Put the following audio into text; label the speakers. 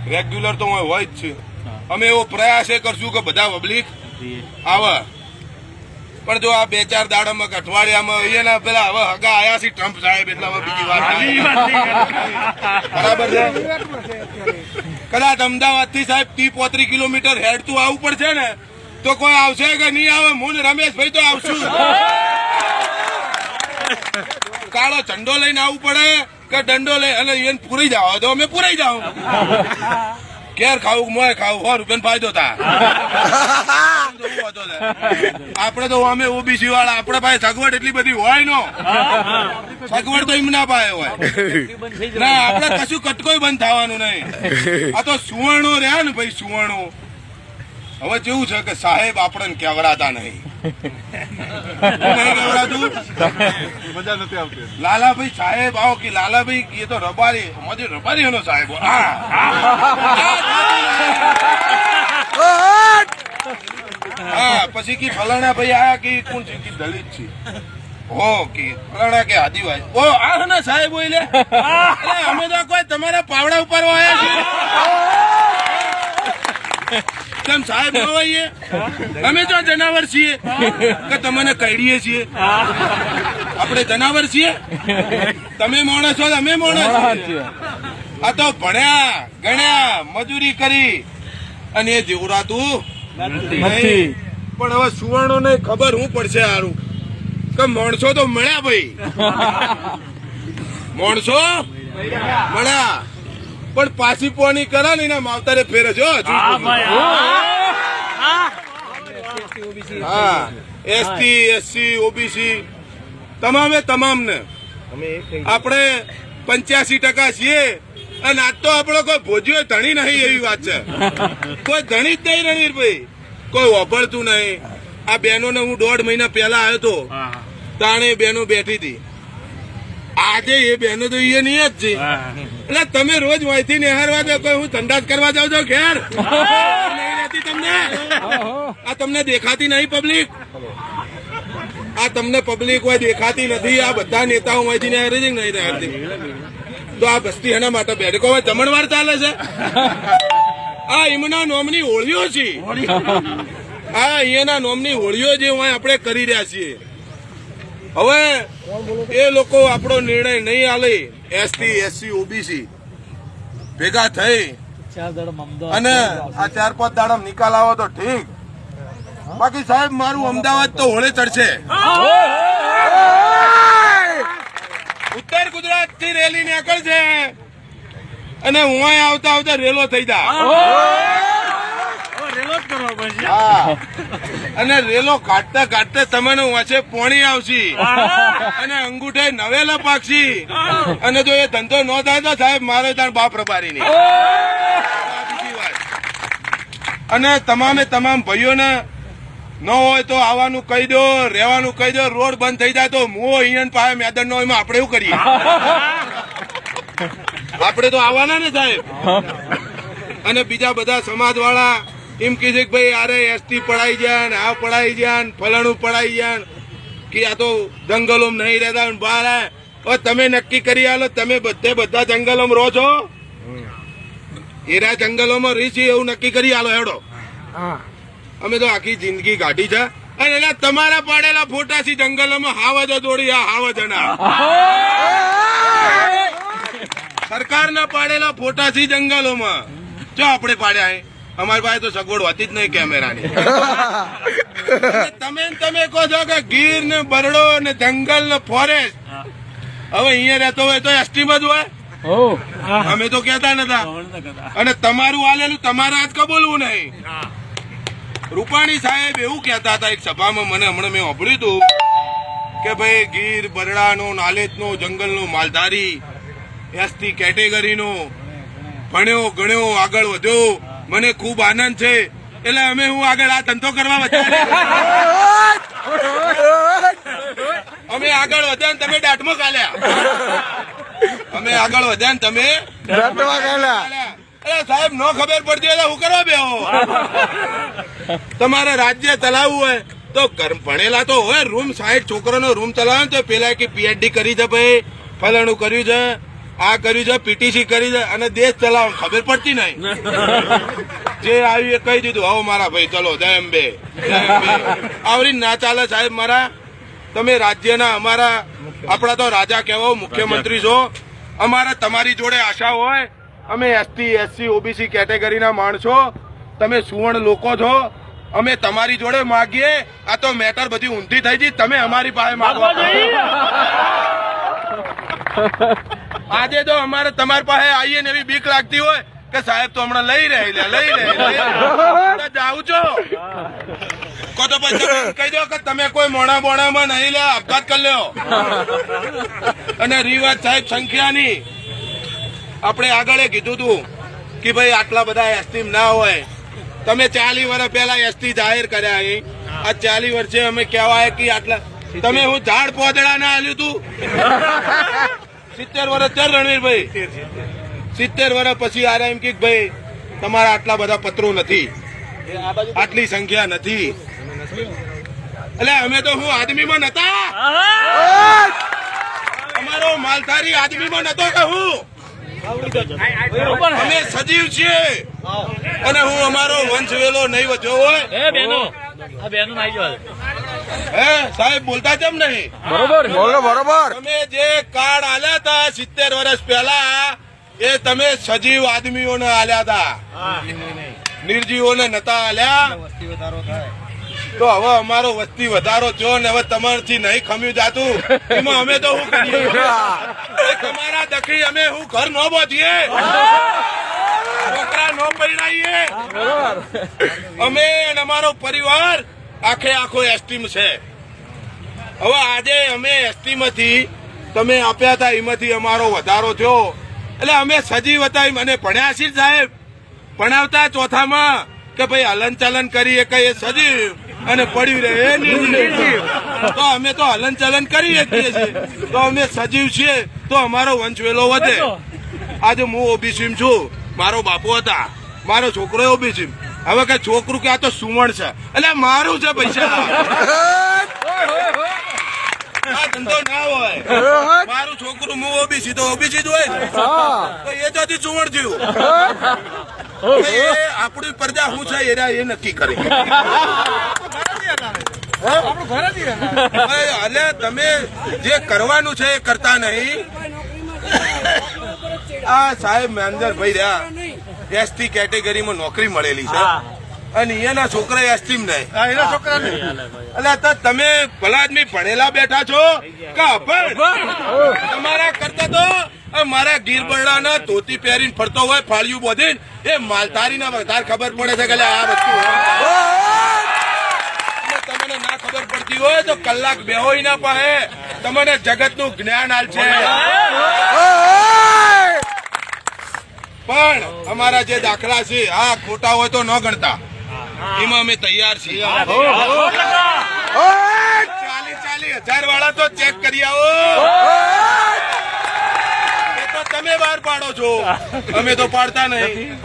Speaker 1: Regular તો હોય જ છે. અમે એવો પ્રયાસ એ કરશું કે બધા પબ્લિક આવે. પણ જો આ 2-4 દાડામાં અઠવાડિયામાં એના પેલા હવે હગા આયા છે ટ્રમ્પ સાહેબ, એટલે હવે બીજી વાત બરાબર છે. કદાચ અમદાવાદ થી સાહેબ 30-35 કિલોમીટર હેડતું આવવું પડશે ને તો કોઈ આવશે કે નહીં આવે? હું ને રમેશભાઈ તો આવશું. કાળો ઝંડો લઈને આવવું પડે કે દંડો લઈ અને એને પૂરી જાવ તો અમે પૂરાઈ જાવ. ઘેર ખાવું મોય ખાવું 100 રૂપિયા ફાયદો થાય. આપડે તો અમે ઓબીસી વાળા, આપડે પાસે સગવડ એટલી બધી હોય નો, સગવડ તો એમના પાસે હોય ના. આપડે કશું કટકોય બંધ થવાનું નહીં. આ તો સુવર્ણો રહ્યા ને ભાઈ, સુવર્ણો. હવે કેવું છે કે સાહેબ આપણને કેવડાતા નહીં. મજા નથી આવતી. લાલાભાઈ સાહેબ આવો કે લાલાભાઈ એ તો રબારી, અમારી રબારી એનો સાહેબ. હા પછી કે ફલાણા ભાઈ આયા કે કોણ છે કે દલિત છે. હો કે ફલાણા કે આદિવાસી. ઓ આ ને સાહેબ હોય લે, અમે તો કોઈ તમારા પાવડા ઉપર આવ્યા છીએ. કેમ સાહેબ ન હોઈએ? અમે તો જનાવર છીએ કે તમને કહીએ છીએ? આપણે જનાવર છીએ? તમે માણસ છો, અમે માણસ છીએ. આ તો ભણ્યા ગણ્યા મજૂરી કરી અને એ જીવરાતું નથી. પણ હવે સુવર્ણો ને ખબર હું પડશે સારું કે માણસો તો મળ્યા ભાઈ, માણસો મળ્યા પણ પાછી પોની કરા ને એના માવતારે ફેરે છો. હા એસટી એસસી ઓબીસી તમામે તમામ ને આપણે 85% છીએ. અને આજ તો આપણો કોઈ ભોજ્યો ધણી નહીં એવી વાત છે. કોઈ ધણી જ નહીં રણવીરભાઈ, કોઈ વાપરતું નહીં. આ બહેનો ને હું 1.5 મહિના પહેલા આવ્યો તો તાણે બહેનો બેઠી હતી. આજે એ બહેનો તો એ નહીં જ છે. એટલે તમે રોજ વાયથી નિહારવા દો, કોઈ હું ધંધા કરવા જાઉં છો ઘેર નહીં રહેતી તમને? આ તમને દેખાતી નહીં પબ્લિક? આ તમને પબ્લિક હોય દેખાતી નથી? આ બધા નેતાઓ માંથી નિહારે છે નહીં રહેતી? તો આ બસ્તી એના માટે બેઠકો હોય જમણવાર ચાલે છે. આ એમના નોમની હોળીઓ છે. હા અહીંયાના નોમની હોળીઓ જે હોય આપણે કરી રહ્યા છીએ. હવે એ લોકો આપણો નિર્ણય નહીં આલે, એસટી એસસી ઓબીસી ભેગા થઈ અને આ 4-5 દાડા નિકાલ આવો તો ઠીક. બાકી સાહેબ મારું અમદાવાદ તો હોળે ચડશે. ઉત્તર ગુજરાત થી રેલી નીકળશે અને હું આવતા આવતા રેલો થઈ જાય. અને રેલો કાઢતા કાઢતા તમને વાંચે પોણી આવશે અને અંગૂઠે નવેલા પાકશી. અને જો એ ધંધો ન થાય તો સાહેબ મારે તાર બાપ રબારી નહીં. બીજી વાત, અને તમામે તમામ ભાઈઓને ન હોય તો આવવાનું કહી દો, રહેવાનું કહી દો. રોડ બંધ થઈ જાય તો હું અહીંયા પાસે મેદાન નો એમાં આપણે એવું કરીએ? આપણે તો આવવાના ને સાહેબ. અને બીજા બધા સમાજ વાળા એમ કે છે કે ભાઈ અરે એસટી પડાઈ જાય ને આ પડાઈ જાય ને ફલાણું પડાઈ જાય કે આ તો જંગલોમાં નહીં રહેતા બહાર. તમે નક્કી કરી આલો, તમે બધા જંગલોમાં રહો છો, એરા જંગલોમાં રહી છે એવું નક્કી કરી આલો. હેડો અમે તો આખી જિંદગી કાઢી છે. અને એના તમારા પાડેલા ફોટા છે જંગલોમાં હાવજો દોડી. આ હાવજના સરકારના પાડેલા ફોટા છે જંગલોમાં. જો આપણે પાડ્યા અમારી પાસે તો સગવડ હોતી જ નહીં કેમેરાની. તમે કહો છો કે ગીર ને બરડો ને જંગલ ને ફોરેસ્ટ હવે અહીંયા રહેતો હોય તો એસટી માં જ હોય. અમે તો કેતા નતા. અને તમારું આલેલું તમારે આજ કબૂલવું નહીં. રૂપાણી સાહેબ એવું કેતા હતા એક સભામાં, મને હમણાં મેં સાંભળ્યું હતું કે ભાઈ ગીર બરડાનો નાલેજનો જંગલનો માલધારી એસટી કેટેગરીનો ભણ્યો ગણ્યો આગળ વધ્યો, મને ખુબ આનંદ છે. એટલે અમે હું આગળ આ ધંધો કરવા અમે આગળ વધ્યા તમે દાંતમાં કાલ્યા. અમે આગળ વધ્યા ને તમે દાંતમાં કાલ્યા. સાહેબ નો ખબર પડતી હોય તો હું કરવા બેહો? તમારે રાજ્ય ચલાવવું હોય તો ભણેલા તો હોય. રૂમ 60 છોકરાનો રૂમ ચલાવે તો પેલા કે પીએચડી કરી છે ભાઈ, ફલાણું કર્યું છે, આ કર્યું છે, પીટીસી કરી છે અને દેશ ચલાવ ખબર પડતી નહીં. જે આવ્યું એ કહી દીધું, આવો મારા ભાઈ ચલો જય અંબે. આવરી ના ચાલે સાહેબ મારા. તમે રાજ્યના અમારા આપણા તો રાજા કહેવાઓ, મુખ્યમંત્રી છો. અમારા તમારી જોડે આશા હોય. અમે એસટી એસસી ઓબીસી કેટેગરીના માણસો, તમે સુવર્ણ લોકો છો. અમે તમારી જોડે માગીએ. આ તો મેટર બધી ઊંધી થઈ ગઈ, તમે અમારી પાસે માગવા. આજે તો અમારે તમારી પાસે આવીએ ને એવી બીક લાગતી હોય કે સાહેબ તો હમણાં લઈ રહે જાઉં છો કો તો પછી કહી દો કે તમે કોઈ મોણા બોણામાં નહીં લે, આપઘાત કરી લ્યો. અને રિવાજ સાહેબ સંખ્યાની આપણે આગળ કીધું તું કે ભાઈ આટલા બધા એસટી ના હોય. તમે 40 વર્ષ પહેલા એસટી જાહેર કર્યા. આ 40 વર્ષે અમે કહેવાય કે આટલા તમે હું ઝાડ પોદડા ના આલ્યું તું. 70 વર્ષ ચાર રણવીરભાઈ 70 વર્ષ પછી આ એમ કે ભાઈ તમારા આટલા બધા પત્રો નથી, આટલી સંખ્યા નથી. એટલે અમે તો હું આદમીમાં નતા, અમારો માલધારી આદમીમાં નતો કે હું. અમે સજીવ છીએ અને હું અમારો વંશ વેલો નહીં વધ્યો હોય. હે સાહેબ બોલતા કેમ નહીં?
Speaker 2: બરોબર બરોબર.
Speaker 1: તમે જે કાર્ડ આલ્યા હતા 70 વર્ષ પહેલા એ તમે સજીવ આદમીઓને આલ્યા હતા, નિર્જીવોને નતા આલ્યા. તો હવે અમારો વસ્તી વધારો થયો ને હવે તમારથી નહીં ખમ્યું જાતું એમાં અમે તો શું કરીએ? તમારા દખી અમે હું ઘર ન બોધીએ, છોકરા ન પરણાવીએ. અમે અને અમારો પરિવાર આખે આખો એસટી છે. હવે આજે અમે એસટી માંથી તમે આપ્યા હતા એમાંથી અમારો વધારો થયો એટલે અમે સજીવ હતા. મને ભણ્યા છીએ સાહેબ, ભણાવતા ચોથામાં કે ભાઈ હલન ચલન કરીએ કે એ સજીવ અને પડ્યું રહે એ નિર્જીવ. તો અમે તો હલન ચલન કરી શકીએ છીએ, તો અમે સજીવ છીએ તો અમારો વંશ વેલો વધે. આજે હું ઓબીસી છું, મારો બાપુ હતા, મારો છોકરો ઓબીસી. હવે કે છોકરું કે આ તો સુવર્ણ છે એટલે મારું છે પૈસા. આ ધંધો ના હોય. મારું છોકરું હું ઓબીસી તો ઓબીસી જ હોય ને, તો એ જતી સુવર્ણ થયું. આપણી પ્રજા શું છે એ નક્કી કરે. એટલે તમે જે કરવાનું છે એ કરતા નહીં. આ સાહેબ મેનેજરભાઈ રહ્યા એસટી કેટેગરીમાં નોકરી મળેલી છે અને એના છોકરા એસટી નહીં. એટલે તમે ભલા આદમી ભણેલા બેઠા છો કે તમારા કરતા તો મારા ગીર બરડાના ધોતી પહેરીને ફરતો હોય ફાળિયું બોધીને એ માલધારીના વધારે ખબર પડે છે કે આ વસ્તુ તમને ના ખબર પડતી હોય તો કલાક બેહો ના પાસે તમને જગતનું જ્ઞાન હાલ છે. પણ અમારા જે દાખલા છે આ ખોટા હોય તો ન ગણતા, એમાં અમે તૈયાર છીએ. 40,000 વાળા તો ચેક કરી આવો. તમે બહાર પાડો છો, અમે તો પાડતા નહીં.